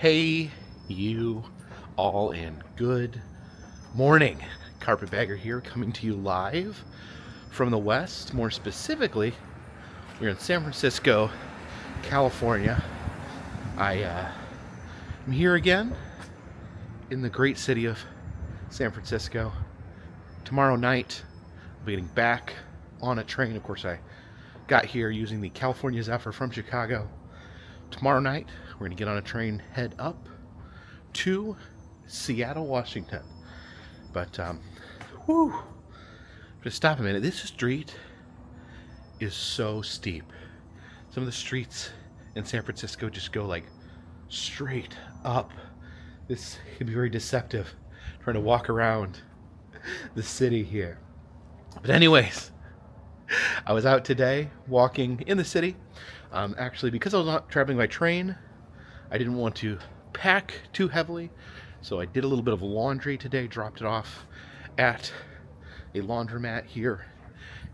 Hey, you all, and good morning. Carpetbagger here, coming to you live from the West. More specifically, we're in San Francisco, California. I'm here again in the great city of San Francisco. Tomorrow night, I'll be getting back on a train. Of course, I got here using the California Zephyr from Chicago. Tomorrow night, we're going to get on a train, head up to Seattle, Washington. But, just stop a minute. This street is so steep. Some of the streets in San Francisco just go like straight up. This can be very deceptive, trying to walk around the city here. But anyways, I was out today walking in the city. Actually, because I was not traveling by train, I didn't want to pack too heavily, so I did a little bit of laundry today, dropped it off at a laundromat here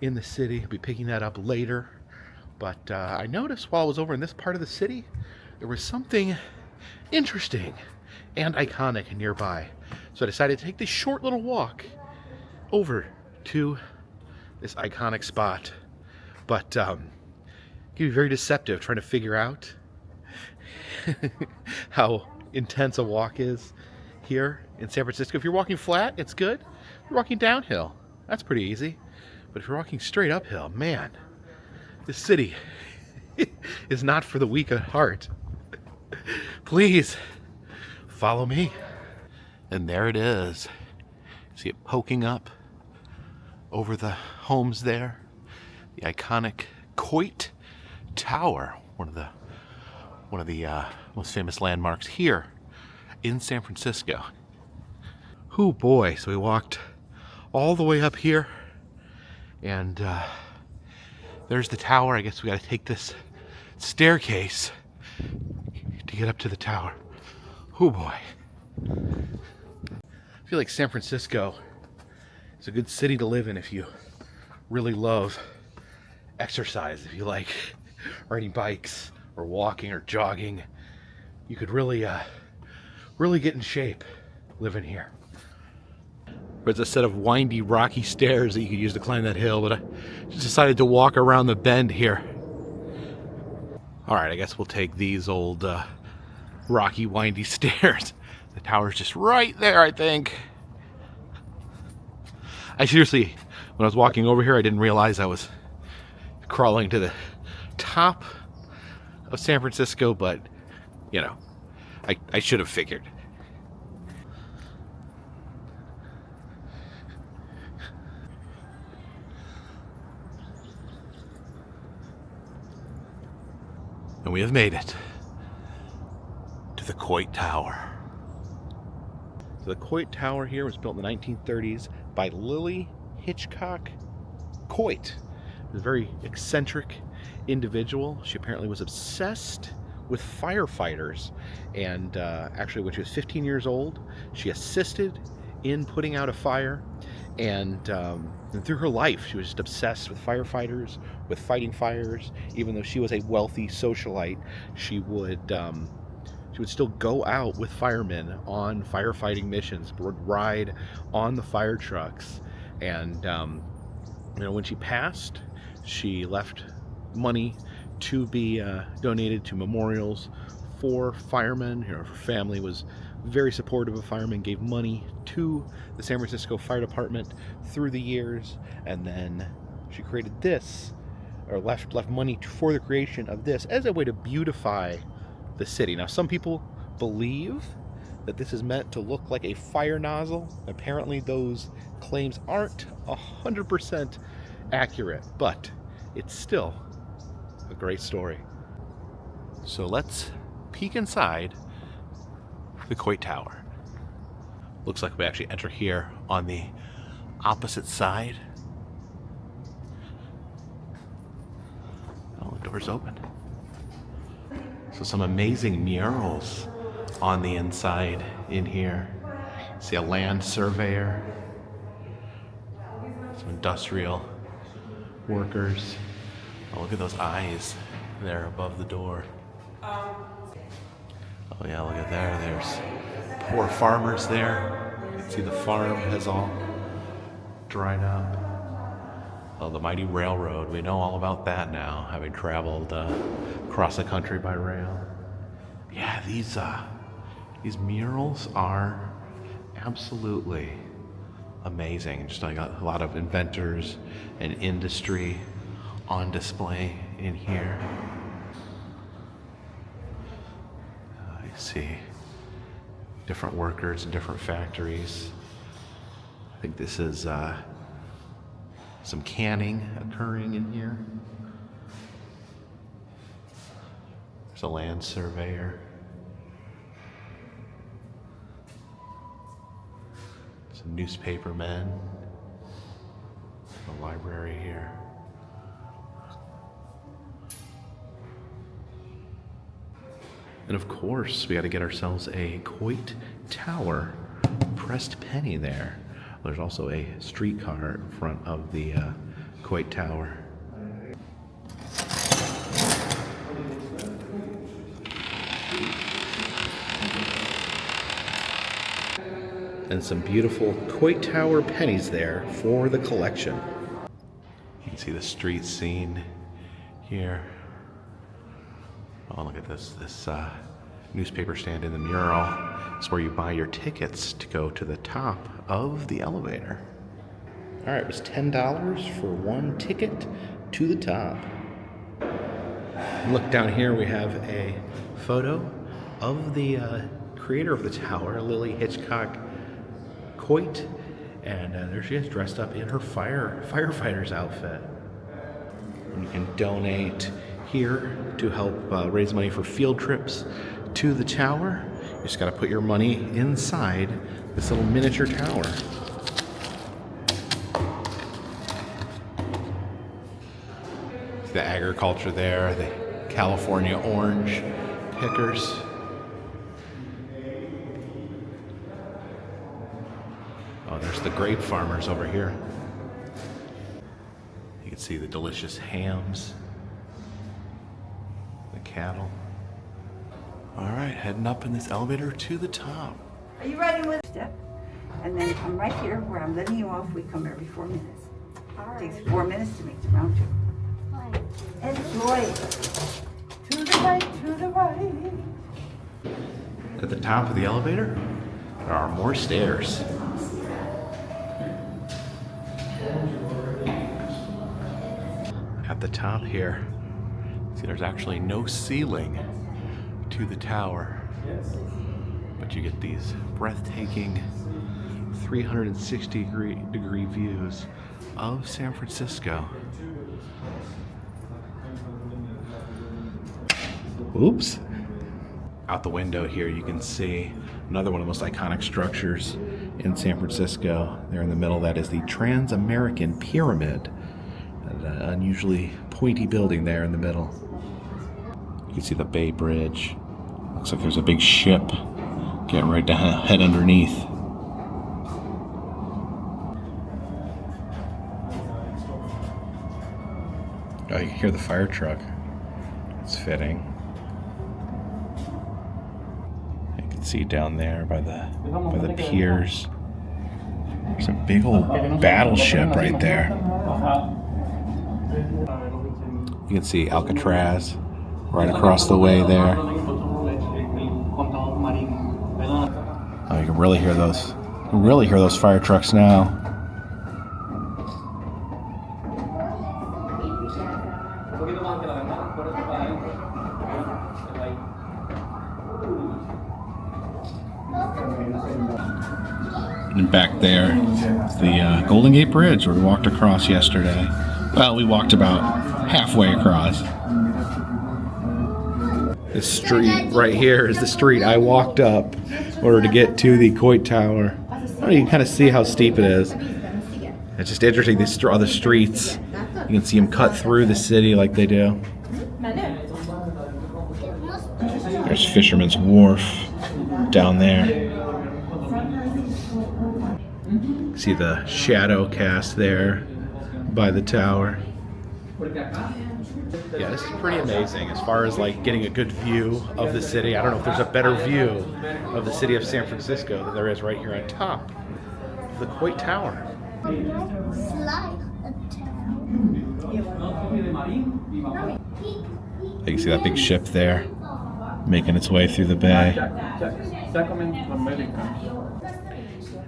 in the city. I'll be picking that up later. But I noticed while I was over in this part of the city, there was something interesting and iconic nearby. So I decided to take this short little walk over to this iconic spot. But it can be very deceptive trying to figure out how intense a walk is here in San Francisco. If you're walking flat, it's good. If you're walking downhill, that's pretty easy. But if you're walking straight uphill, man, this city is not for the weak at heart. Please follow me. And there it is. See it poking up over the homes there. The iconic Coit Tower, one of the most famous landmarks here in San Francisco. Oh boy, so we walked all the way up here, and there's the tower. I guess we got to take this staircase to get up to the tower. Oh boy. I feel like San Francisco is a good city to live in if you really love exercise, if you like riding bikes or walking or jogging. You could really get in shape living here. There's a set of windy, rocky stairs that you could use to climb that hill, but I just decided to walk around the bend here. Alright, I guess we'll take these old rocky, windy stairs. The tower's just right there, I think. I seriously, when I was walking over here, I didn't realize I was crawling to the top of San Francisco, but, you know, I should have figured. And we have made it to the Coit Tower. So the Coit Tower here was built in the 1930s by Lily Hitchcock Coit. A very eccentric individual. She apparently was obsessed with firefighters, and actually when she was 15 years old, she assisted in putting out a fire, and through her life she was just obsessed with firefighters, with fighting fires. Even though she was a wealthy socialite, she would still go out with firemen on firefighting missions, would ride on the fire trucks, and when she passed, she left money to be donated to memorials for firemen. Her family was very supportive of firemen, gave money to the San Francisco Fire Department through the years, and then she created this, or left money for the creation of this as a way to beautify the city. Now, some people believe that this is meant to look like a fire nozzle. Apparently, those claims aren't 100% accurate, but it's still a great story. So let's peek inside the Coit Tower. Looks like we actually enter here on the opposite side. Oh, the door's open. So some amazing murals on the inside in here. See a land surveyor, some industrial workers. Oh, look at those eyes there above the door. Oh yeah, look at there. There's poor farmers there. You can see the farm has all dried up. Oh, the mighty railroad. We know all about that now, having traveled across the country by rail. Yeah, these murals are absolutely amazing. Just like a lot of inventors and industry on display in here. I see different workers in different factories. I think this is some canning occurring in here. There's a land surveyor. Some newspaper men. The library here. And of course, we got to get ourselves a Coit Tower pressed penny there. There's also a streetcar in front of the Coit Tower. And some beautiful Coit Tower pennies there for the collection. You can see the street scene here. Oh, look at this newspaper stand in the mural. It's where you buy your tickets to go to the top of the elevator. All right, it was $10 for one ticket to the top. Look down here, we have a photo of the creator of the tower, Lily Hitchcock Coit, and there she is, dressed up in her firefighter's outfit. And you can donate here to help raise money for field trips to the tower. You just got to put your money inside this little miniature tower. See the agriculture there, the California orange pickers. Oh, there's the grape farmers over here. You can see the delicious hams. Cattle. All right, heading up in this elevator to the top. Are you ready with step? And then come right here where I'm letting you off. We come every 4 minutes. It takes 4 minutes to make the round trip. Enjoy it. To the right, to the right. At the top of the elevator, there are more stairs. At the top here, see, there's actually no ceiling to the tower, but you get these breathtaking 360-degree views of San Francisco. Oops. Out the window here, you can see another one of the most iconic structures in San Francisco. There in the middle, that is the Trans-American Pyramid, an unusually pointy building there in the middle. You can see the Bay Bridge. Looks like there's a big ship getting right down, head underneath. Oh, you can hear the fire truck. It's fitting. You can see down there by the piers. There's a big old battleship right there. You can see Alcatraz right across the way there. Oh, you can really hear those. You can really hear those fire trucks now. And back there is the Golden Gate Bridge where we walked across yesterday. Well, we walked about halfway across. This street right here is the street I walked up in order to get to the Coit Tower. Oh, you can kind of see how steep it is. It's just interesting, these other streets. You can see them cut through the city like they do. There's Fisherman's Wharf down there. See the shadow cast there by the tower. Yeah, this is pretty amazing as far as like getting a good view of the city. I don't know if there's a better view of the city of San Francisco than there is right here on top of the Coit Tower. It's like a You can see that big ship there making its way through the bay.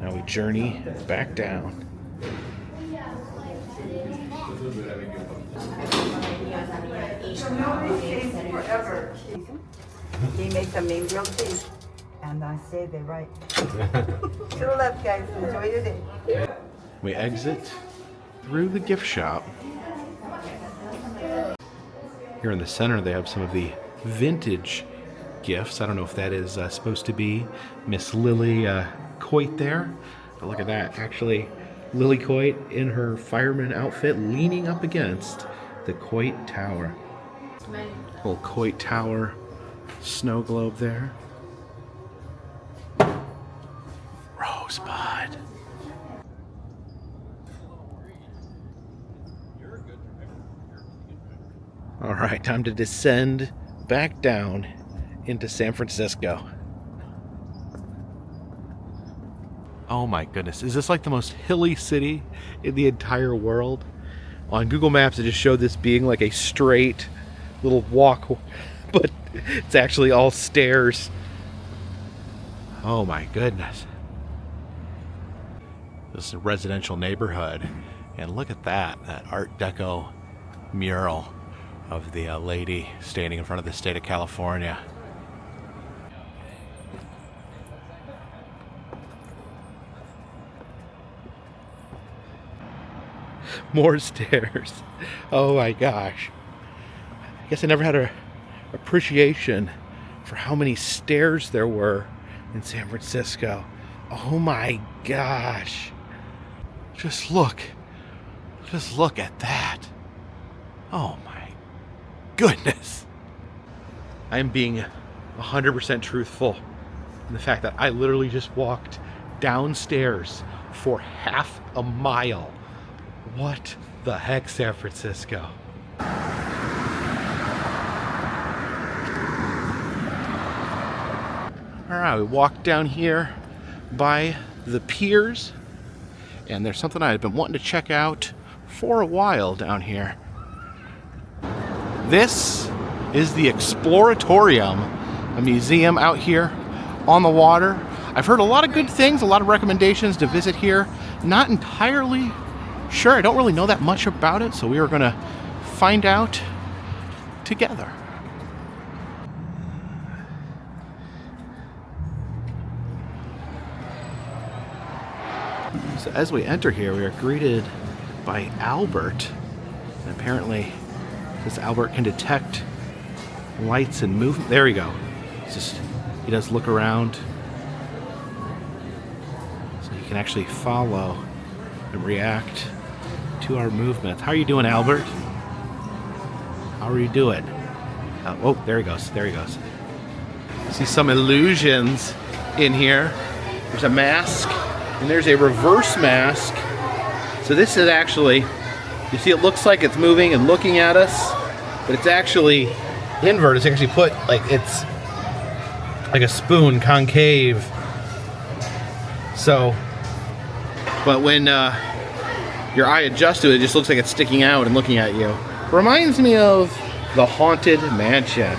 Now we journey back down. Forever. He makes a mean grilled cheese, and I say they're right. To the left, guys. Enjoy your day. We exit through the gift shop. Here in the center, they have some of the vintage gifts. I don't know if that is supposed to be Miss Lily Coit there. But look at that. Actually, Lily Coit in her fireman outfit leaning up against the Coit Tower. Little Coit Tower snow globe there. Rosebud. All right, time to descend back down into San Francisco. Oh my goodness, is this like the most hilly city in the entire world? On Google Maps, it just showed this being like a straight little walk, but it's actually all stairs. Oh my goodness. This is a residential neighborhood, and look at that Art Deco mural of the lady standing in front of the state of California. More stairs. Oh my gosh. I guess I never had a appreciation for how many stairs there were in San Francisco. Oh my gosh. Just look at that. Oh my goodness. I am being 100% truthful in the fact that I literally just walked downstairs for half a mile. What the heck, San Francisco? Alright, we walked down here by the piers, and there's something I've been wanting to check out for a while down here. This is the Exploratorium, a museum out here on the water. I've heard a lot of good things, a lot of recommendations to visit here. Not entirely sure, I don't really know that much about it, so we are going to find out together. So as we enter here, we are greeted by Albert. And apparently, this Albert can detect lights and movement. There we go. It's just, he does look around. So he can actually follow and react to our movements. How are you doing, Albert? How are you doing? Oh, there he goes. There he goes. See some illusions in here. There's a mask, and there's a reverse mask. So this is actually, you see it looks like it's moving and looking at us, but it's actually inverted. It's actually put, like, it's like a spoon, concave. So, but when your eye adjusts to it, it just looks like it's sticking out and looking at you. Reminds me of the Haunted Mansion.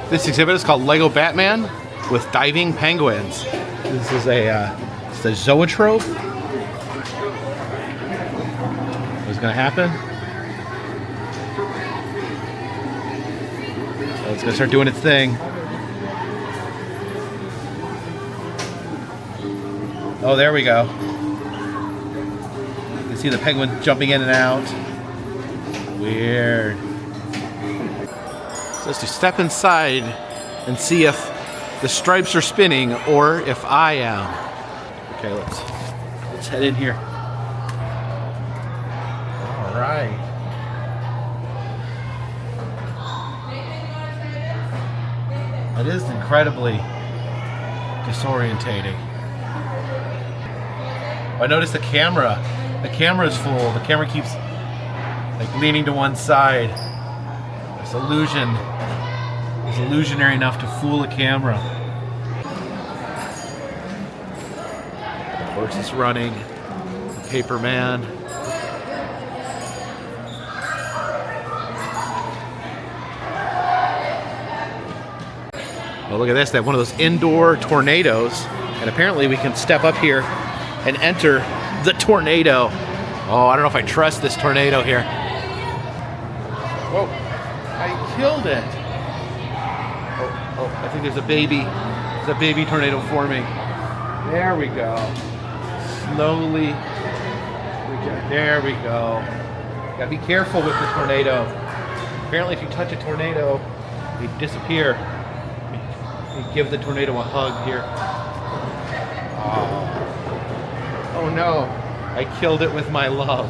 This exhibit is called Lego Batman with Diving Penguins. This is it's a zoetrope. What's gonna happen? So it's gonna start doing its thing. Oh, there we go. You can see the penguin jumping in and out. Weird. So let's just step inside and see if the stripes are spinning or if I am. Okay, let's head in here. All right. That is incredibly disorientating. I noticed the camera The camera's full. The camera keeps like leaning to one side. This illusion is illusionary enough to fool a camera. The horse is running. The paper man. Oh, look at this. They have one of those indoor tornadoes. And apparently we can step up here and enter the tornado. Oh, I don't know if I trust this tornado here. Whoa, I killed it. Oh, I think there's a baby. There's a baby tornado forming. There we go. Slowly. There we go. Gotta be careful with the tornado. Apparently if you touch a tornado, they disappear. You give the tornado a hug here. Oh no, I killed it with my love.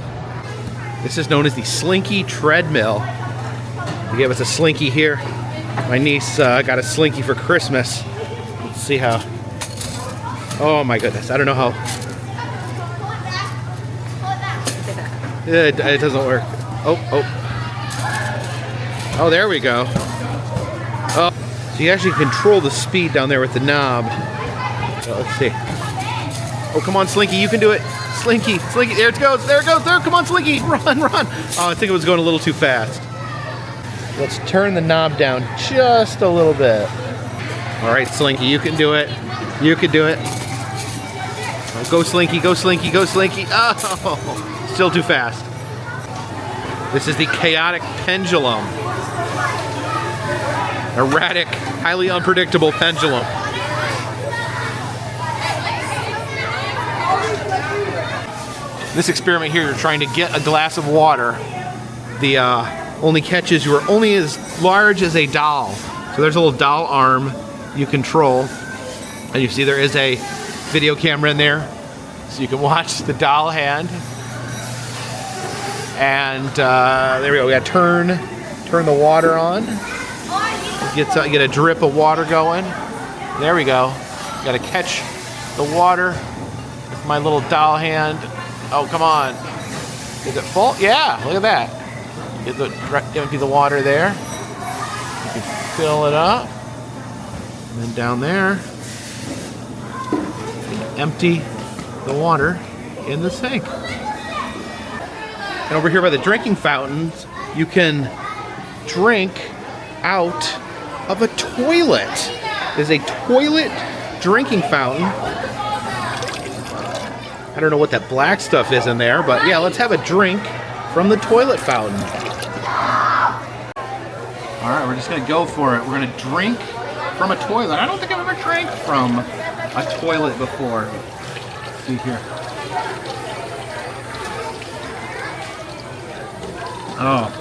This is known as the Slinky treadmill. They gave us a Slinky here. My niece got a Slinky for Christmas. Let's see how. Oh my goodness, I don't know how. It doesn't work. Oh, there we go. Oh, so you actually control the speed down there with the knob. Let's see. Oh, come on, Slinky, you can do it. Slinky, there it goes, there, come on, Slinky, run. Oh, I think it was going a little too fast. Let's turn the knob down just a little bit. All right, Slinky, you can do it. You can do it. Oh, go, Slinky. Oh, still too fast. This is the chaotic pendulum. Erratic, highly unpredictable pendulum. This experiment here, you're trying to get a glass of water. The only catch is you are only as large as a doll. So there's a little doll arm you control. And you see there is a video camera in there. So you can watch the doll hand. And there we go. We got to turn the water on. Get a drip of water going. There we go. Got to catch the water with my little doll hand. Oh, come on. Is it full? Yeah, look at that. Empty the water there. You can fill it up. And then down there, empty the water in the sink. And over here by the drinking fountains, you can drink out of a toilet. There's a toilet drinking fountain. I don't know what that black stuff is in there, but yeah, let's have a drink from the toilet fountain. All right, we're just gonna go for it. We're gonna drink from a toilet. I don't think I've ever drank from a toilet before. Let's see here. Oh.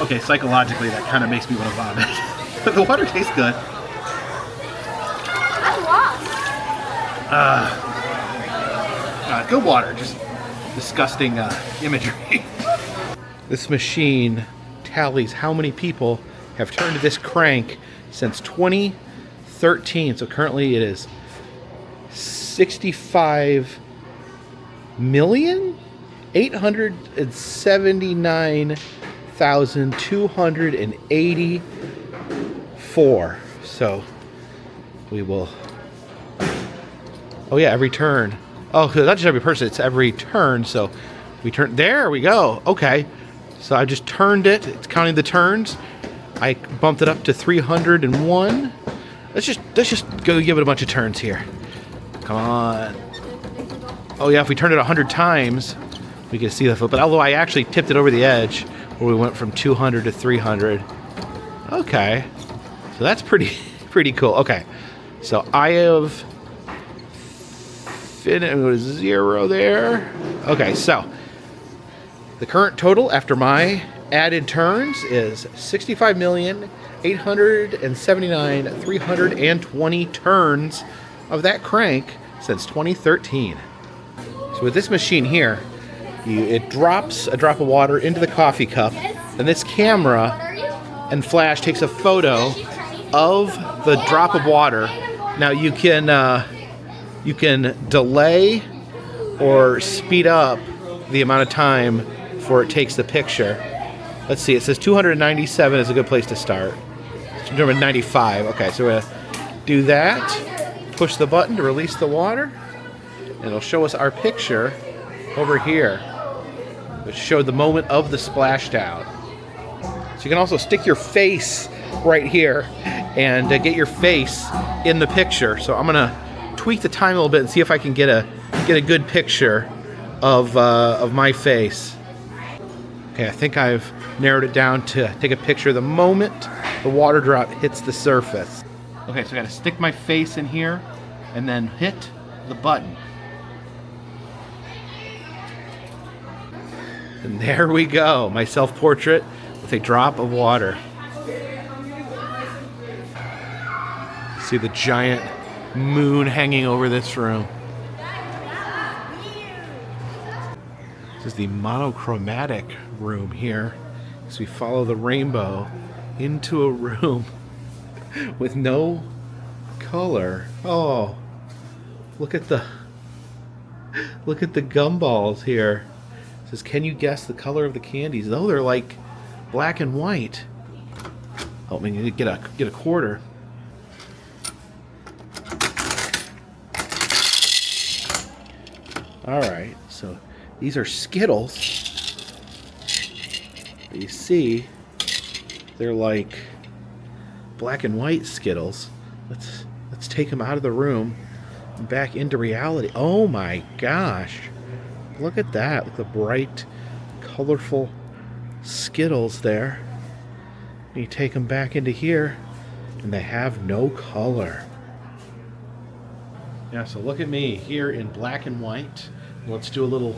Okay, psychologically that kind of makes me want to vomit. But the water tastes good. I'm lost. Good water, just disgusting imagery. This machine tallies how many people have turned this crank since 2013. So currently it is 65,879,284. So we will. Oh yeah, every turn. Oh, because not just every person, it's every turn. So we turn. There we go. Okay. So I just turned it. It's counting the turns. I bumped it up to 301. Let's just go give it a bunch of turns here. Come on. Oh yeah, if we turned it 100 times, we can see the foot. But although I actually tipped it over the edge, where we went from 200 to 300. Okay. So that's pretty cool. Okay. So I have it was 0 there. Okay, so the current total after my added turns is 65,879,320 turns of that crank since 2013. So with this machine here, it drops a drop of water into the coffee cup, and this camera and flash takes a photo of the drop of water. Now you can delay or speed up the amount of time before it takes the picture. Let's see, it says 297 is a good place to start. 295, okay, so we're gonna do that. Push the button to release the water, and it'll show us our picture over here, which showed the moment of the splashdown. So you can also stick your face right here and get your face in the picture. So I'm gonna tweak the time a little bit and see if I can get a good picture of my face. Okay, I think I've narrowed it down to take a picture the moment the water drop hits the surface. Okay, so I gotta stick my face in here and then hit the button. And there we go, my self-portrait with a drop of water. See the giant moon hanging over this room. This is the monochromatic room here. So we follow the rainbow into a room with no color. Oh, look at the gumballs here. It says, can you guess the color of the candies? Oh, they're like black and white. Help me get a quarter. All right, so these are Skittles. You see, they're like black and white Skittles. Let's take them out of the room and back into reality. Oh my gosh. Look at that. Look at the bright, colorful Skittles there. And you take them back into here and they have no color. Yeah, so look at me here in black and white. Let's do a little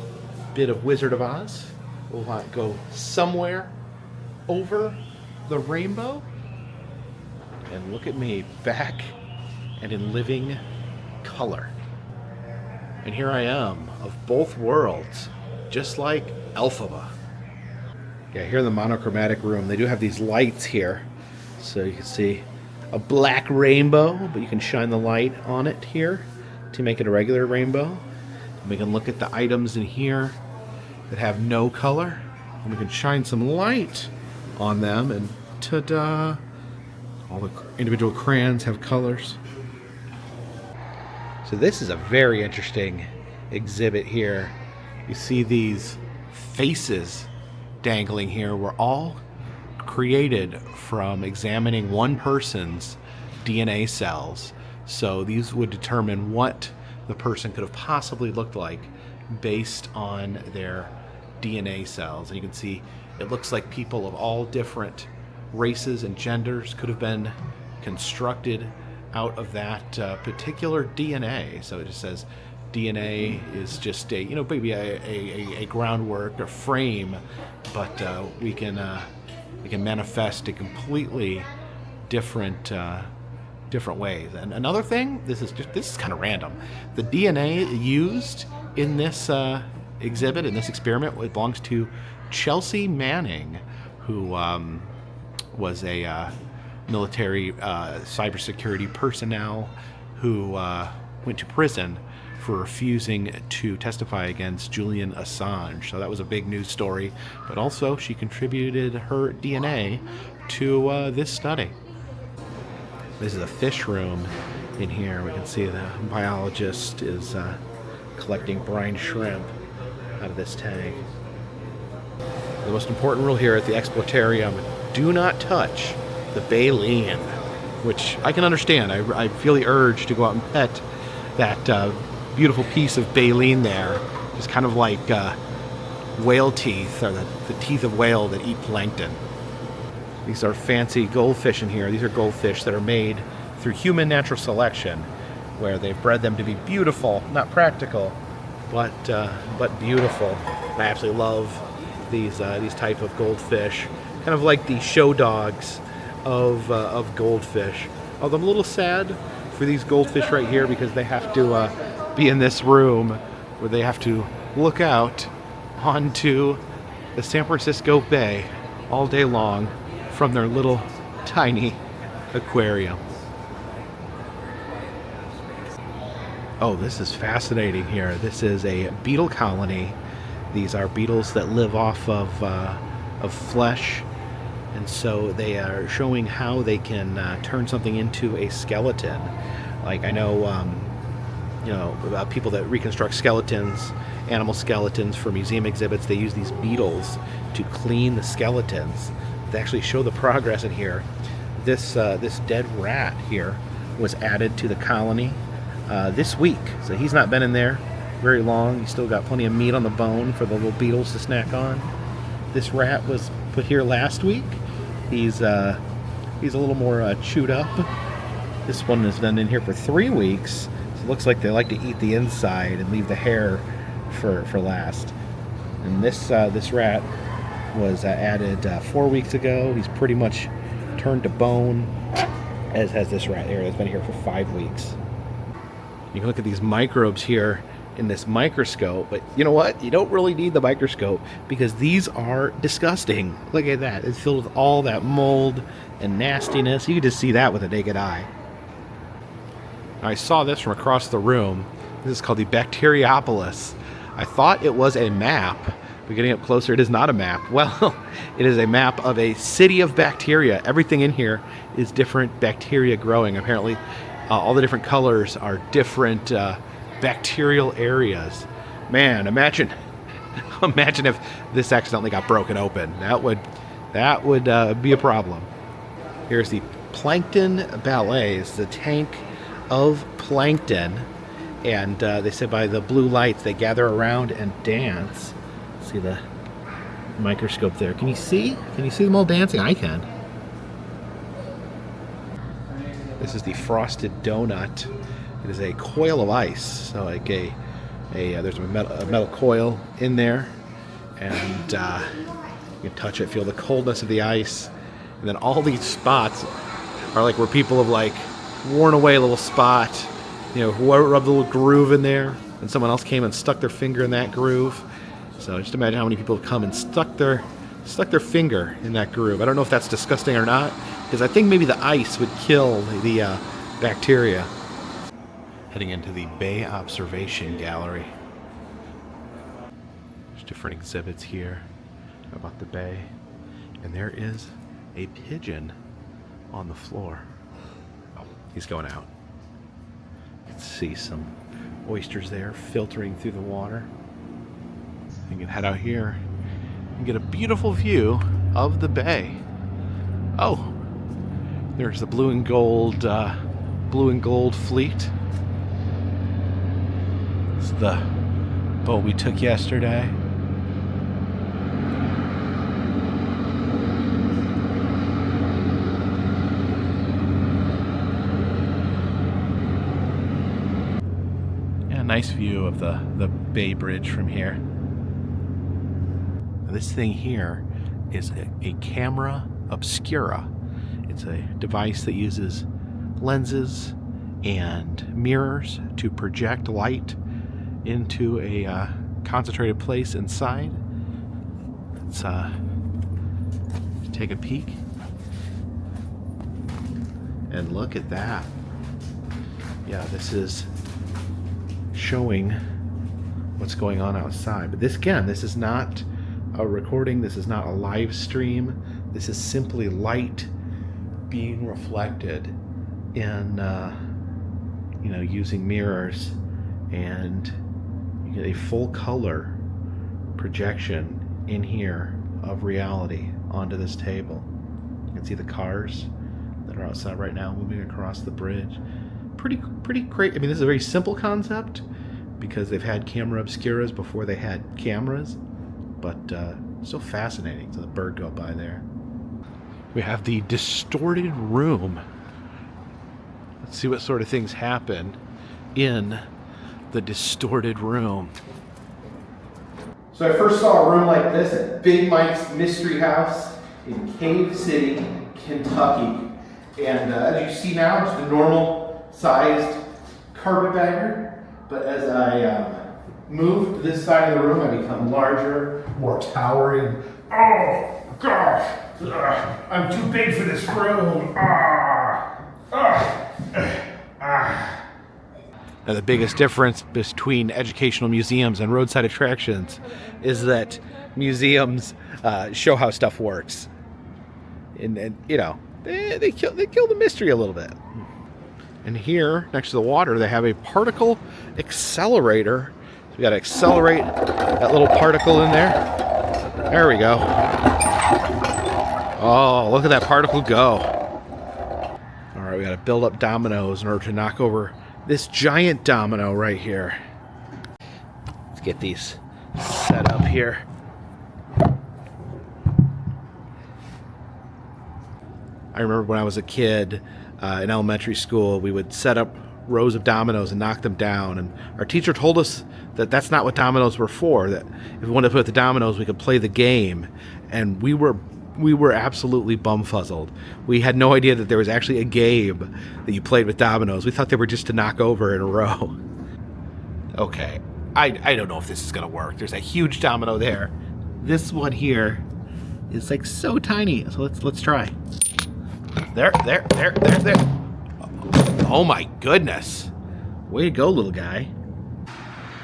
bit of Wizard of Oz. We'll go somewhere over the rainbow. And look at me back and in living color. And here I am of both worlds, just like Elphaba. Yeah, here in the monochromatic room, they do have these lights here. So you can see a black rainbow, but you can shine the light on it here to make it a regular rainbow. And we can look at the items in here that have no color, and we can shine some light on them, and ta-da! All the individual crayons have colors. So this is a very interesting exhibit here. You see these faces dangling here were all created from examining one person's DNA cells. So these would determine what the person could have possibly looked like based on their DNA cells. And you can see it looks like people of all different races and genders could have been constructed out of that particular DNA. So it just says DNA is just a, maybe a groundwork, a frame, but we can manifest a completely different ways. And another thing, this is kind of random. The DNA used in this exhibit, in this experiment, it belongs to Chelsea Manning, who was a military cybersecurity personnel who went to prison for refusing to testify against Julian Assange. So that was a big news story, but also she contributed her DNA to this study. This is a fish room in here. We can see the biologist is collecting brine shrimp out of this tank. The most important rule here at the Exploratorium, do not touch the baleen, which I can understand. I feel the urge to go out and pet that beautiful piece of baleen there. It's kind of like whale teeth, or the teeth of whale that eat plankton. These are fancy goldfish in here. These are goldfish that are made through human natural selection, where they've bred them to be beautiful, not practical, but beautiful. I absolutely love these type of goldfish, kind of like the show dogs of goldfish. Although I'm a little sad for these goldfish right here because they have to be in this room where they have to look out onto the San Francisco Bay all day long from their little tiny aquarium. Oh, this is fascinating here. This is a beetle colony. These are beetles that live off of flesh, and so they are showing how they can turn something into a skeleton. Like I know, about people that reconstruct skeletons, animal skeletons for museum exhibits. They use these beetles to clean the skeletons. They actually show the progress in here. This dead rat here was added to the colony this week, so he's not been in there very long. He's still got plenty of meat on the bone for the little beetles to snack on. This rat was put here last week. He's a little more chewed up. This one has been in here for 3 weeks. So it looks like they like to eat the inside and leave the hair for last. And this rat was added 4 weeks ago. He's pretty much turned to bone, as has this rat here that's been here for 5 weeks. You can look at these microbes here in this microscope, but you know what? You don't really need the microscope because these are disgusting. Look at that. It's filled with all that mold and nastiness. You can just see that with a naked eye. I saw this from across the room. This is called the Bacteriopolis. I thought it was a map, but getting up closer, it is not a map. Well, it is a map of a city of bacteria. Everything in here is different bacteria growing. Apparently, all the different colors are different bacterial areas. Man, imagine if this accidentally got broken open. That would be a problem. Here's the plankton ballet. It's the tank of plankton, and they said by the blue lights they gather around and dance. See the microscope there. Can you see them all dancing? I can. This is the frosted donut. It is a coil of ice. So like there's a metal coil in there, and you can touch it, feel the coldness of the ice, and then all these spots are like where people have like worn away a little spot. Whoever rubbed a little groove in there, and someone else came and stuck their finger in that groove. So just imagine how many people have come and stuck their finger in that groove. I don't know if that's disgusting or not, because I think maybe the ice would kill the bacteria. Heading into the Bay Observation Gallery. There's different exhibits here about the bay. And there is a pigeon on the floor. Oh, he's going out. You can see some oysters there filtering through the water. You can head out here and get a beautiful view of the bay. Oh, there's the blue and gold fleet. It's the boat we took yesterday. Yeah, nice view of the Bay Bridge from here. Now, this thing here is a camera obscura. It's a device that uses lenses and mirrors to project light into a concentrated place inside. Let's take a peek. And look at that. Yeah, this is showing what's going on outside. But this is not a recording. This is not a live stream. This is simply light being reflected in, using mirrors, and you get a full color projection in here of reality onto this table. You can see the cars that are outside right now moving across the bridge. Pretty great. I mean, this is a very simple concept because they've had camera obscuras before they had cameras, but still fascinating. So the bird go by there. We have the distorted room. Let's see what sort of things happen in the distorted room. So I first saw a room like this at Big Mike's Mystery House in Cave City, Kentucky. And as you see now, just a normal sized carpetbagger. But as I move to this side of the room, I become larger, more towering. Oh, gosh! I'm too big for this room. Now, the biggest difference between educational museums and roadside attractions is that museums show how stuff works, and you know, they kill the mystery a little bit. And here, next to the water, they have a particle accelerator. So we got to accelerate that little particle in there. There we go. Oh, look at that particle go. All right, we got to build up dominoes in order to knock over this giant domino right here. Let's get these set up here. I remember when I was a kid in elementary school, we would set up rows of dominoes and knock them down, and our teacher told us that that's not what dominoes were for, that if we wanted to put the dominoes we could play the game, and we were absolutely bumfuzzled. We had no idea that there was actually a game that you played with dominoes. We thought they were just to knock over in a row. Okay, I don't know if this is gonna work. There's a huge domino there. This one here is like so tiny, so let's try. There. Oh my goodness. Way to go, little guy.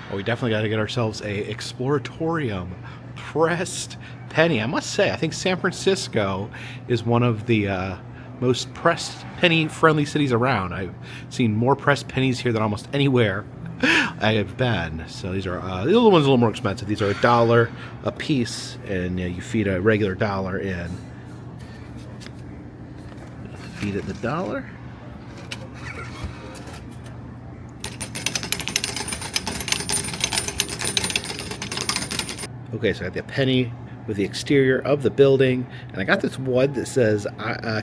Oh, we definitely got to get ourselves a Exploratorium pressed penny. I must say, I think San Francisco is one of the most pressed penny friendly cities around. I've seen more pressed pennies here than almost anywhere I have been. So these are the other ones are a little more expensive. These are $1 a piece, and you feed a regular dollar in. Feed it the dollar. Okay, so I got the penny with the exterior of the building, and I got this one that says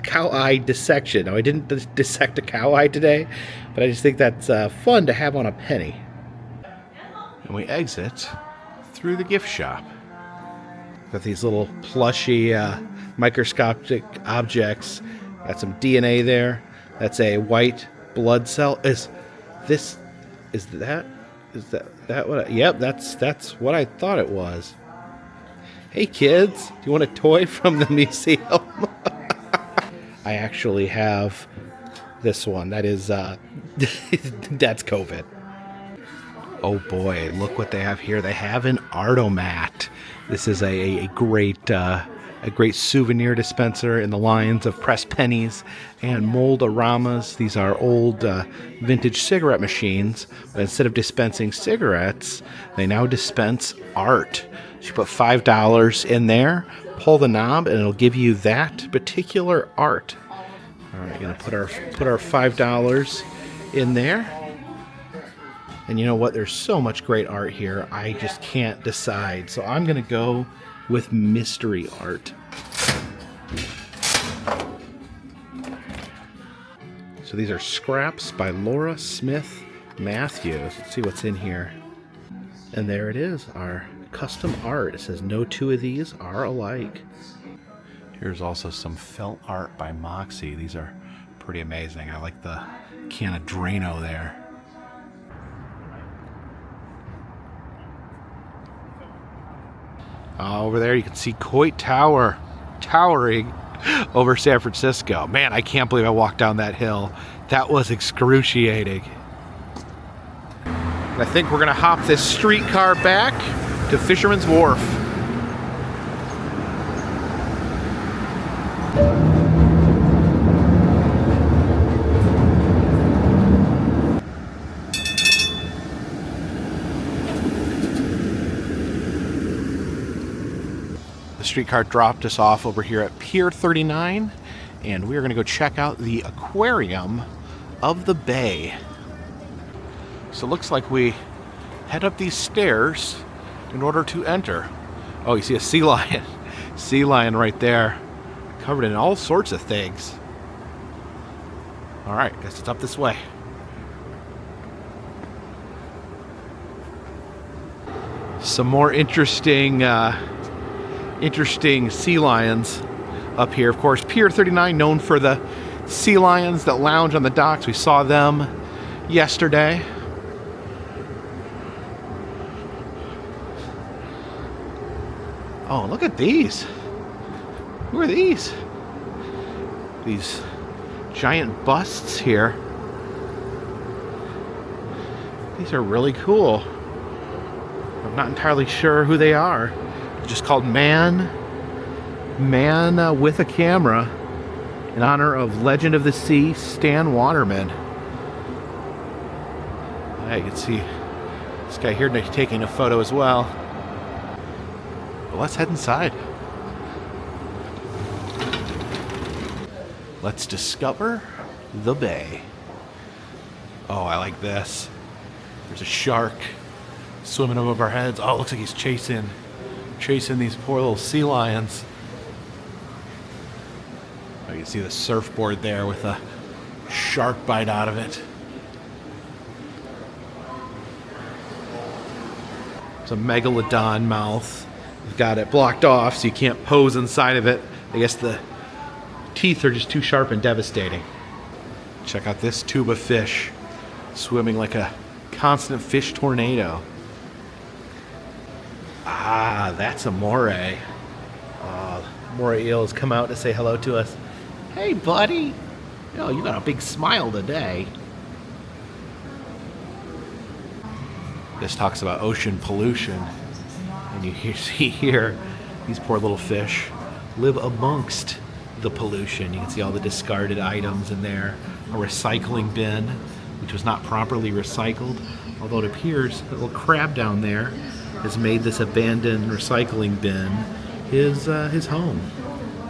cow eye dissection. Now, I didn't dissect a cow eye today, but I just think that's fun to have on a penny. And we exit through the gift shop. Got these little plushy microscopic objects. Got some DNA there. That's a white blood cell. Is that what? Yep, that's what I thought it was. Hey kids, do you want a toy from the museum? I actually have this one. That is that's COVID. Oh boy, look what they have here. They have an Artomat. This is a great souvenir dispenser in the lines of pressed pennies and mold-oramas. These are old vintage cigarette machines, but instead of dispensing cigarettes, they now dispense art. So you put $5 in there, pull the knob, and it'll give you that particular art. All right, gonna put our $5 in there. And you know what? There's so much great art here. I just can't decide. So I'm gonna go with mystery art. So these are scraps by Laura Smith Matthews. Let's see what's in here. And there it is, our custom art. It says no two of these are alike. Here's also some felt art by Moxie. These are pretty amazing. I like the can of Drano there. Over there you can see Coit Tower towering over San Francisco. Man, I can't believe I walked down that hill. That was excruciating. I think we're gonna hop this streetcar back to Fisherman's Wharf. The streetcar dropped us off over here at Pier 39, and we're gonna go check out the aquarium of the bay. So it looks like we head up these stairs in order to enter. Oh, you see a sea lion. Sea lion right there, covered in all sorts of things. All right, guess it's up this way. Some more interesting sea lions up here. Of course, Pier 39, known for the sea lions that lounge on the docks. We saw them yesterday. Oh, look at these. Who are these? These giant busts here. These are really cool. I'm not entirely sure who they are. They're just called Man with a Camera in honor of Legend of the Sea Stan Waterman. Yeah, you can see this guy here taking a photo as well. Well, let's head inside. Let's discover the bay. Oh, I like this. There's a shark swimming above our heads. Oh, it looks like he's chasing these poor little sea lions. Oh, you can see the surfboard there with a shark bite out of it. It's a megalodon mouth. You've got it blocked off so you can't pose inside of it. I guess the teeth are just too sharp and devastating. Check out this tube of fish swimming like a constant fish tornado. Ah, that's a moray. Moray eels come out to say hello to us. Hey, buddy. Oh, you got a big smile today. This talks about ocean pollution. And you see here, these poor little fish live amongst the pollution. You can see all the discarded items in there. A recycling bin, which was not properly recycled. Although it appears a little crab down there has made this abandoned recycling bin his home.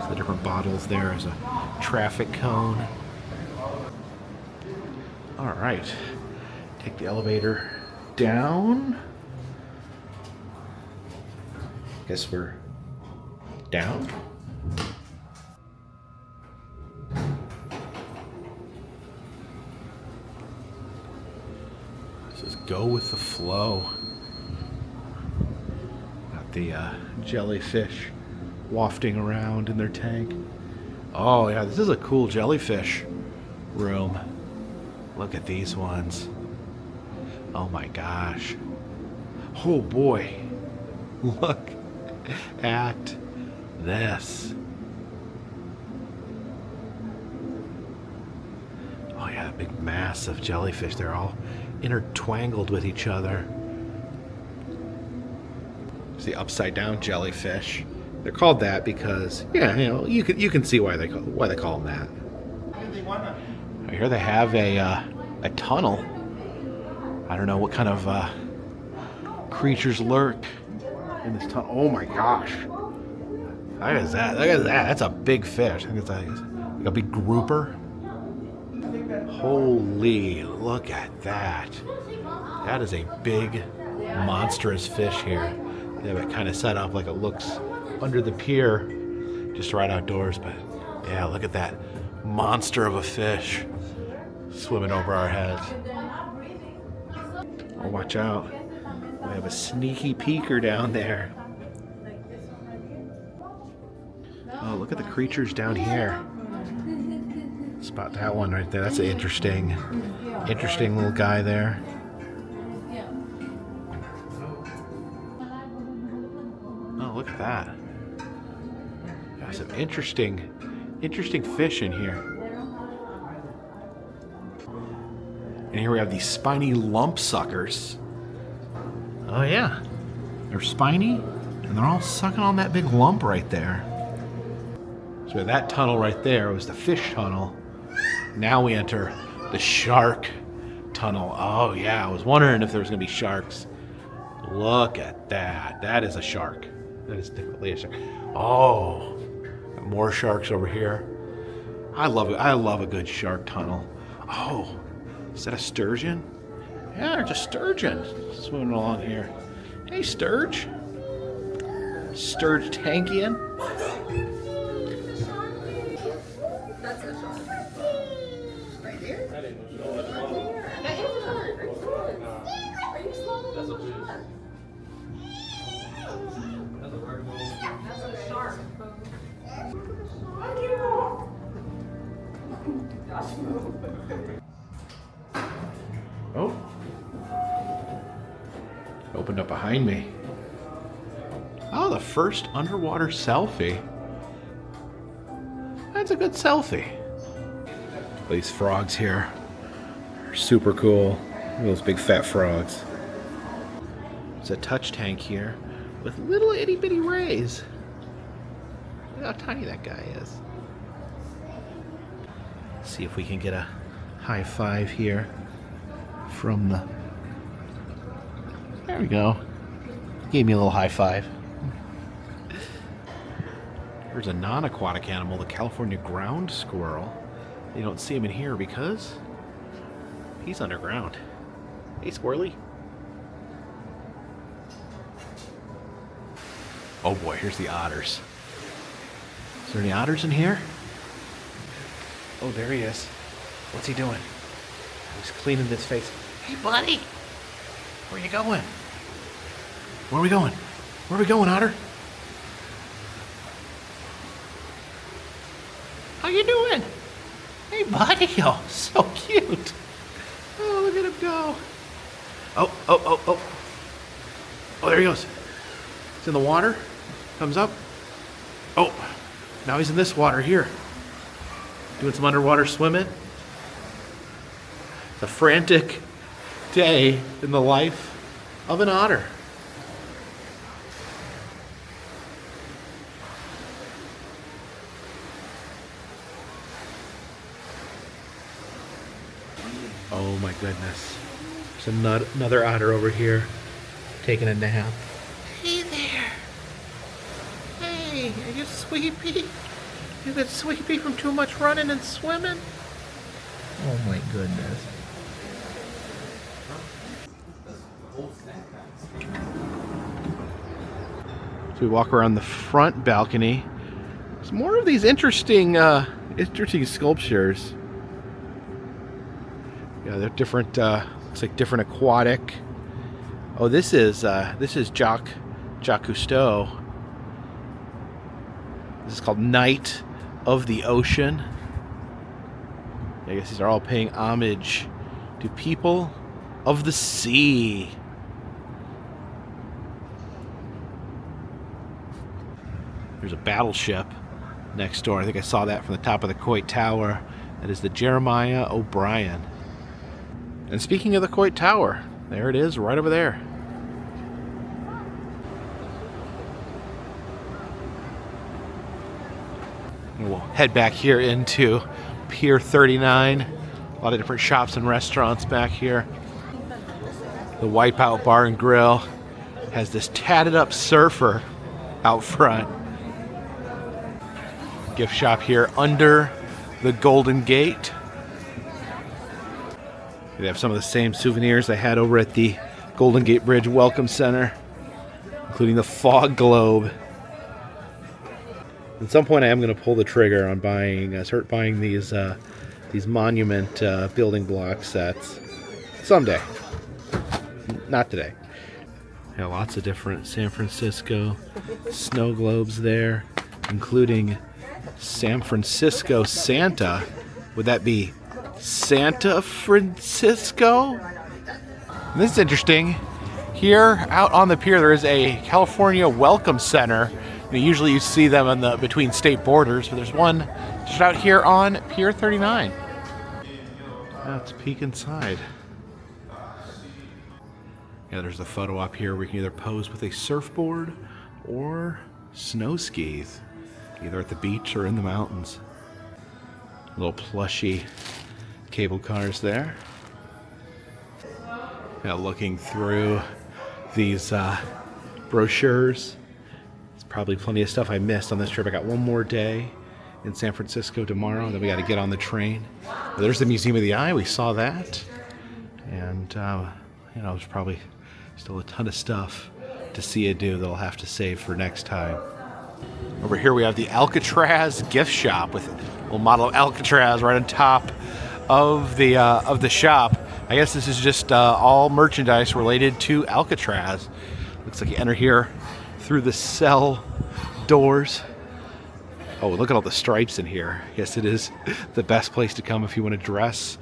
So the different bottles there as a traffic cone. All right, take the elevator down. Guess we're down. Says go with the flow. Got the jellyfish wafting around in their tank. Oh yeah, this is a cool jellyfish room. Look at these ones. Oh my gosh. Oh boy. Look at this. Oh yeah, a big mass of jellyfish. They're all intertwangled with each other. It's the upside down jellyfish. They're called that because, yeah, you can see why they call them that. Here they have a tunnel. I don't know what kind of creatures lurk in this tunnel. Oh my gosh! Look at that! Look at that! That's a big fish. I think it's like a big grouper. Holy! Look at that! That is a big, monstrous fish here. They have it kind of set up like it looks under the pier, just right outdoors. But yeah, look at that monster of a fish swimming over our heads. Oh, watch out. We have a sneaky peeker down there. Oh, look at the creatures down here. Spot that one right there. That's an interesting little guy there. Oh, look at that. Got some interesting fish in here. And here we have these spiny lump suckers. Oh yeah, they're spiny and they're all sucking on that big lump right there. So that tunnel right there was the fish tunnel. Now we enter the shark tunnel. Oh yeah, I was wondering if there was gonna be sharks. Look at that. That is a shark. That is definitely a shark. Oh, more sharks over here. I love it. I love a good shark tunnel. Oh, is that a sturgeon? Yeah, there's a sturgeon swimming along here. Hey, Sturge. Sturge Tankian. That's a shark. Right there? That is a shark. Are you swimming? That's a fish. That's a regular. That's a shark. Oh. Opened up behind me. Oh, the first underwater selfie. That's a good selfie. These frogs here are super cool. Those big fat frogs. There's a touch tank here with little itty bitty rays. Look how tiny that guy is. Let's see if we can get a high five here from the... There we go. Gave me a little high five. There's a non-aquatic animal, the California ground squirrel. You don't see him in here because he's underground. Hey, squirrely. Oh boy, here's the otters. Is there any otters in here? Oh, there he is. What's he doing? He's cleaning his face. Hey, buddy! Where you going? Where are we going? Where are we going, otter? How you doing? Hey, buddy. Oh, so cute. Oh, look at him go. Oh, there he goes. He's in the water. Comes up. Oh, now he's in this water here. Doing some underwater swimming. It's a frantic day in the life of an otter. Oh my goodness. There's another otter over here taking a nap. Hey there. Hey, are you sleepy? You get sleepy from too much running and swimming? Oh my goodness. So we walk around the front balcony. There's more of these interesting sculptures. Yeah, they're different. Looks like different aquatic. Oh, this is Jacques Cousteau. This is called Night of the Ocean. I guess these are all paying homage to people of the sea. There's a battleship next door. I think I saw that from the top of the Coit Tower. That is the Jeremiah O'Brien. And speaking of the Coit Tower, there it is, right over there. And we'll head back here into Pier 39. A lot of different shops and restaurants back here. The Wipeout Bar and Grill has this tatted up surfer out front. Gift shop here under the Golden Gate. They have some of the same souvenirs I had over at the Golden Gate Bridge Welcome Center, including the fog globe. At some point I am going to pull the trigger on start buying these monument building block sets. Someday. Not today. Yeah, lots of different San Francisco snow globes there, including San Francisco Santa. Would that be Santa Francisco? And this is interesting. Here out on the pier there is a California Welcome Center. Usually you see them between state borders, but there's one just out here on Pier 39. Let's peek inside. Yeah, there's a photo up here where you can either pose with a surfboard or snow skis, either at the beach or in the mountains. Little plushy cable cars there. Now looking through these brochures, there's probably plenty of stuff I missed on this trip. I got one more day in San Francisco tomorrow, then we got to get on the train. But there's the Museum of the Eye, we saw that. And, there's probably still a ton of stuff to see and do that I'll have to save for next time. Over here we have the Alcatraz gift shop with a little model of Alcatraz right on top of the shop. I guess this is just all merchandise related to Alcatraz. Looks like you enter here through the cell doors. Oh, look at all the stripes in here. Yes, it is the best place to come if you want to dress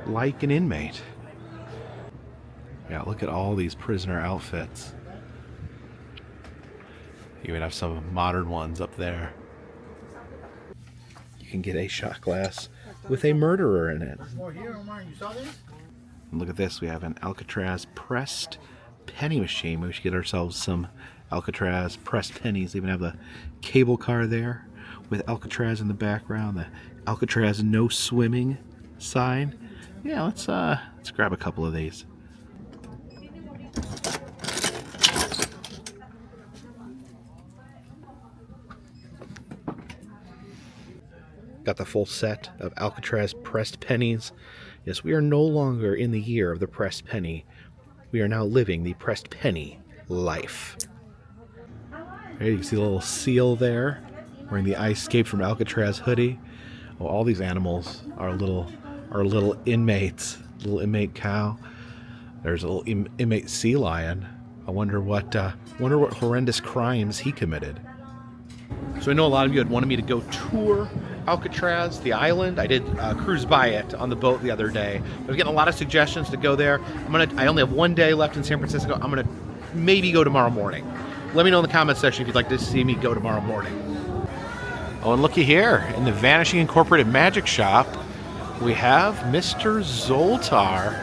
like an inmate. Yeah, look at all these prisoner outfits. You even have some modern ones up there. You can get a shot glass with a murderer in it. And look at this, we have an Alcatraz pressed penny machine. We should get ourselves some Alcatraz pressed pennies. They even have the cable car there with Alcatraz in the background, the Alcatraz no swimming sign. Yeah, let's grab a couple of these. Got the full set of Alcatraz pressed pennies. Yes, we are no longer in the year of the pressed penny. We are now living the pressed penny life. There you can see the little seal there, wearing the I Escaped from Alcatraz hoodie. Oh, all these animals are little inmates. Little inmate cow. There's a little inmate sea lion. I wonder what horrendous crimes he committed. So I know a lot of you had wanted me to go tour Alcatraz, the island. I did cruise by it on the boat the other day. I was getting a lot of suggestions to go there. I only have one day left in San Francisco. I'm gonna maybe go tomorrow morning. Let me know in the comment section if you'd like to see me go tomorrow morning. Oh, and looky here, in the Vanishing Incorporated Magic Shop, we have Mr. Zoltar.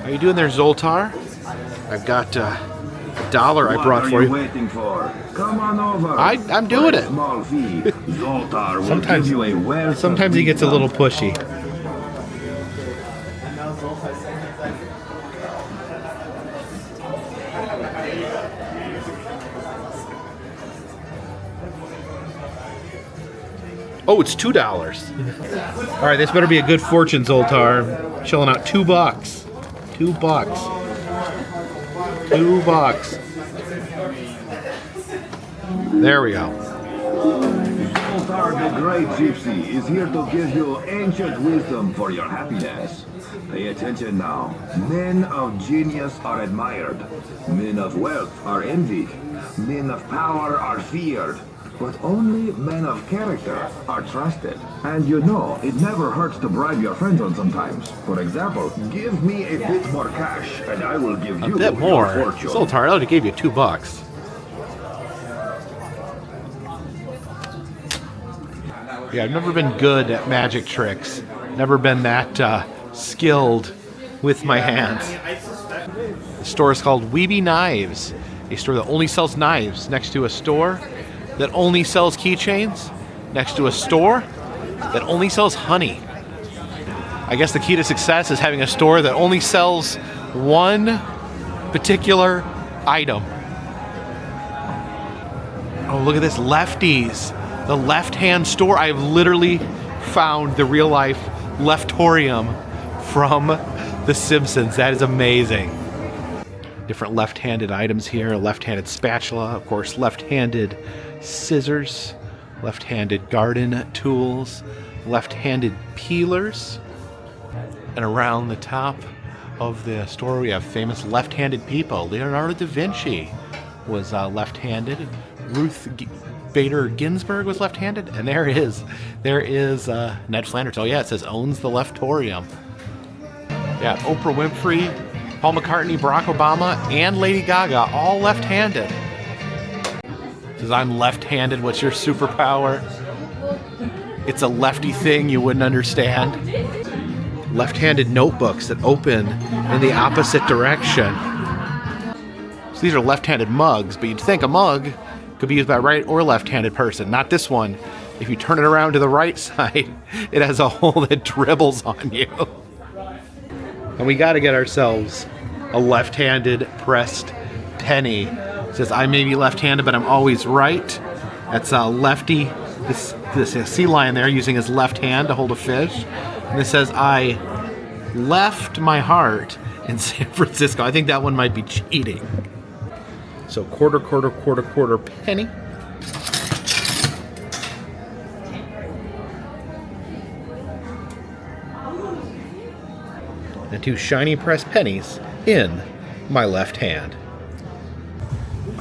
How you doing there, Zoltar? I've got $1 I brought for you. What are you waiting for? Come on over. I'm doing it. Small fee. Zoltar will give you a wealth. Sometimes he gets a little pushy. Oh, it's $2. All right, this better be a good fortune, Zoltar. Chilling out $2. $2. $2. There we go. Zoltar the Great Gypsy is here to give you ancient wisdom for your happiness. Pay attention now. Men of genius are admired. Men of wealth are envied. Men of power are feared. But only men of character are trusted. And you know, it never hurts to bribe your friends on sometimes. For example, give me a bit more cash, and I will give you a bit more. Your fortune. Zoltar, I already gave you $2. Yeah, I've never been good at magic tricks. Never been that skilled with my hands. The store is called Weeby Knives, a store that only sells knives, next to a store that only sells keychains, next to a store that only sells honey. I guess the key to success is having a store that only sells one particular item. Oh, look at this, Lefties. The left-hand store. I've literally found the real-life Leftorium from The Simpsons. That is amazing. Different left-handed items here. A left-handed spatula, of course, left-handed scissors, left-handed garden tools, left-handed peelers. And around the top of the store we have famous left-handed people. Leonardo da Vinci was left-handed. Ruth Bader Ginsburg was left-handed. And there is Ned Flanders. Oh yeah, it says owns the Leftorium. Yeah, Oprah Winfrey, Paul McCartney, Barack Obama, and Lady Gaga, all left-handed. Says, I'm left-handed, what's your superpower? It's a lefty thing you wouldn't understand. Left-handed notebooks that open in the opposite direction. So these are left-handed mugs, but you'd think a mug could be used by a right or left-handed person. Not this one. If you turn it around to the right side, it has a hole that dribbles on you. And we got to get ourselves a left-handed pressed penny. It says, I may be left-handed, but I'm always right. That's a lefty, this sea lion there using his left hand to hold a fish. And it says, I left my heart in San Francisco. I think that one might be cheating. So quarter penny. And 2 shiny pressed pennies in my left hand.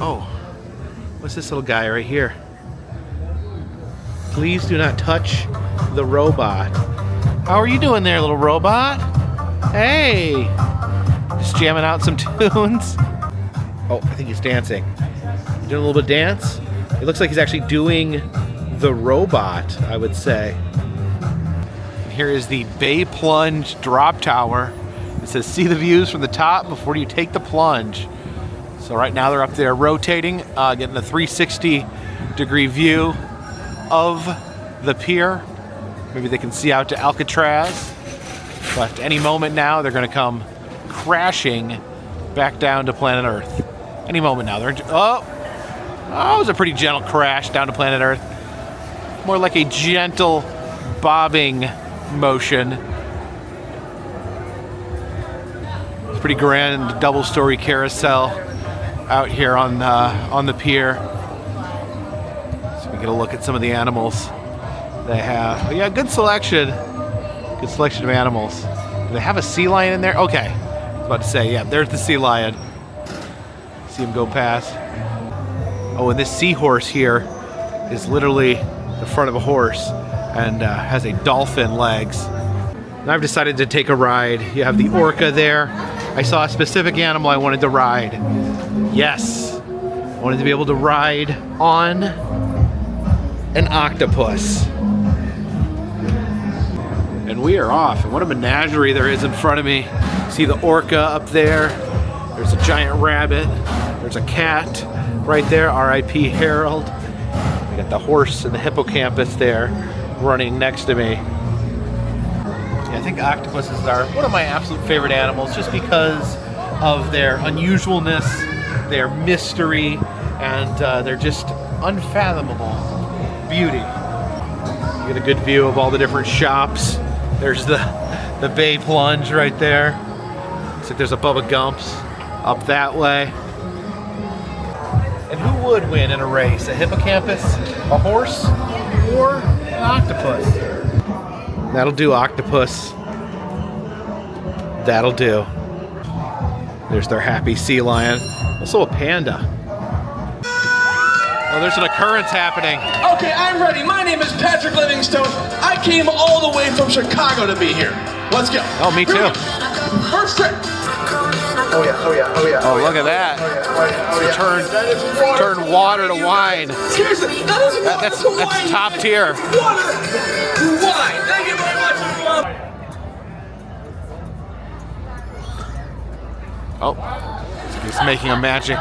Oh, what's this little guy right here? Please do not touch the robot. How are you doing there, little robot? Hey! Just jamming out some tunes. Oh, I think he's dancing. Doing a little bit of dance. It looks like he's actually doing the robot, I would say. And here is the Bay Plunge Drop Tower. It says, see the views from the top before you take the plunge. So right now they're up there rotating, getting a 360-degree view of the pier. Maybe they can see out to Alcatraz. But any moment now, they're going to come crashing back down to planet Earth. Any moment now. Oh, it was a pretty gentle crash down to planet Earth. More like a gentle bobbing motion. It's a pretty grand double-story carousel out here on the pier. So we get a look at some of the animals they have. But yeah, good selection. Good selection of animals. Do they have a sea lion in there? Okay. I was about to say, yeah, there's the sea lion. See him go past. Oh, and this seahorse here is literally the front of a horse and has a dolphin legs. And I've decided to take a ride. You have the orca there. I saw a specific animal I wanted to ride. Yes. I wanted to be able to ride on an octopus. And we are off. And what a menagerie there is in front of me. See the orca up there. There's a giant rabbit. There's a cat right there, R.I.P. Harold. We got the horse and the hippocampus there running next to me. Yeah, I think octopuses are one of my absolute favorite animals just because of their unusualness, their mystery, and their just unfathomable beauty. You get a good view of all the different shops. There's the Bay Plunge right there. Looks like there's a Bubba Gump's up that way. And who would win in a race? A hippocampus, a horse, or an octopus? That'll do, octopus. That'll do. There's their happy sea lion. Also a panda. Oh, there's an occurrence happening. Okay, I'm ready. My name is Patrick Livingstone. I came all the way from Chicago to be here. Let's go. Oh, me too. First trip. Oh, look at that. Turn water to wine. Seriously, that's top tier. Water to wine. Thank you very much, everyone. Oh, he's making a magic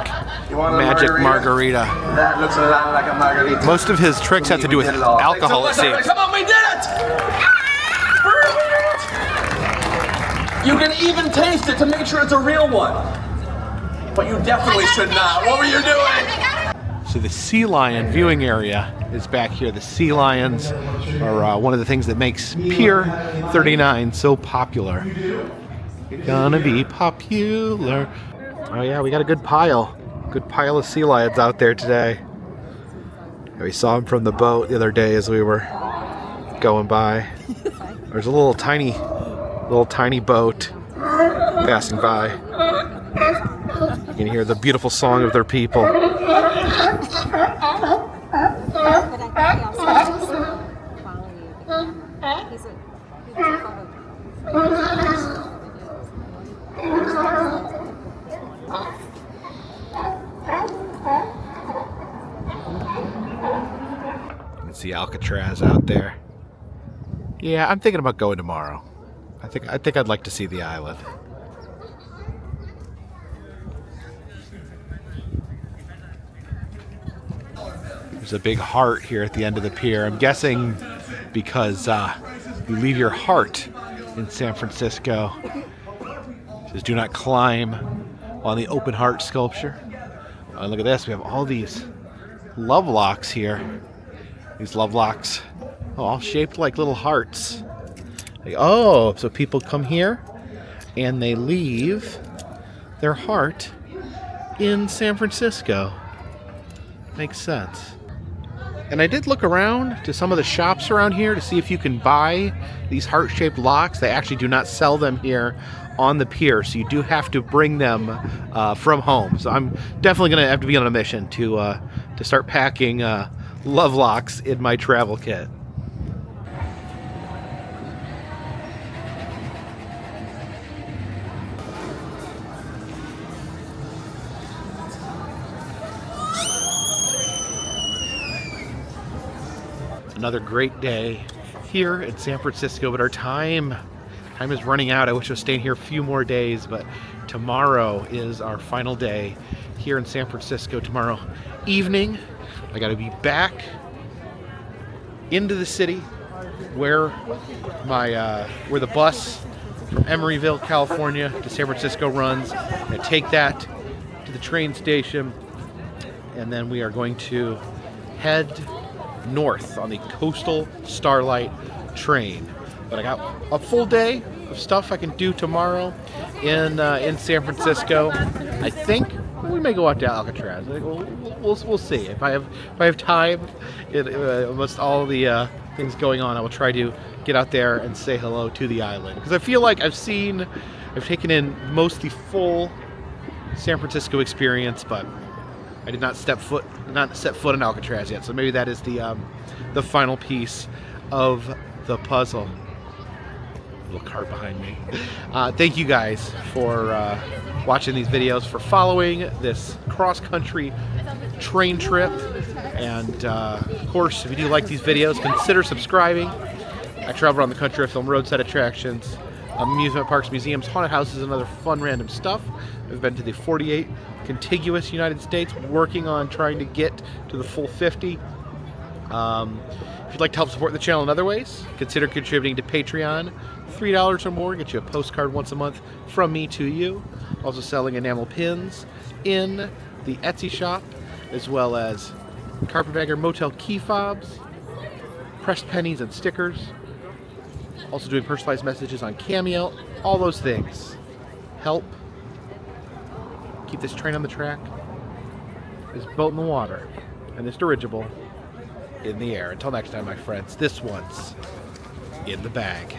margarita. That looks a lot like a margarita. Most of his tricks have to do with alcohol, it seems. Come on, we did it! You can even taste it to make sure it's a real one. But you definitely should not. What were you doing? So the sea lion viewing area is back here. The sea lions are one of the things that makes Pier 39 so popular. You're gonna be popular. Oh yeah, we got a good pile of sea lions out there today. We saw them from the boat the other day as we were going by. There's a little tiny boat passing by. You can hear the beautiful song of their people. You can see Alcatraz out there. Yeah, I'm thinking about going tomorrow. I think I'd like to see the island. There's a big heart here at the end of the pier. I'm guessing because you leave your heart in San Francisco. It says do not climb on the open heart sculpture. Oh, look at this. We have all these love locks here. These love locks, all shaped like little hearts. Oh, so people come here and they leave their heart in San Francisco. Makes sense. And I did look around to some of the shops around here to see if you can buy these heart-shaped locks. They actually do not sell them here on the pier, so you do have to bring them from home. So I'm definitely going to have to be on a mission to start packing love locks in my travel kit. Another great day here in San Francisco, but our time Time is running out. I wish I was staying here a few more days, but tomorrow is our final day here in San Francisco. Tomorrow evening, I got to be back into the city where where the bus from Emeryville, California to San Francisco runs. I take that to the train station, and then we are going to head north on the Coastal Starlight train. But I got a full day of stuff I can do tomorrow in San Francisco. I think we may go out to Alcatraz. We'll see if I have time. Amongst all the things going on, I will try to get out there and say hello to the island, because I feel like I've taken in most the full San Francisco experience, but I did not set foot in Alcatraz yet. So maybe that is the final piece of the puzzle. Little cart behind me. Thank you guys for watching these videos, for following this cross-country train trip, and of course, if you do like these videos, consider subscribing. I travel around the country. I film roadside attractions, amusement parks, museums, haunted houses, and other fun random stuff. I've been to the 48 contiguous United States, working on trying to get to the full 50. If you'd like to help support the channel in other ways, consider contributing to Patreon. $3 or more get you a postcard once a month from me to you. Also selling enamel pins in the Etsy shop, as well as Carpetbagger motel key fobs, pressed pennies and stickers. Also doing personalized messages on Cameo. All those things help keep this train on the track, this boat in the water, and this dirigible in the air. Until next time, my friends, this one's in the bag.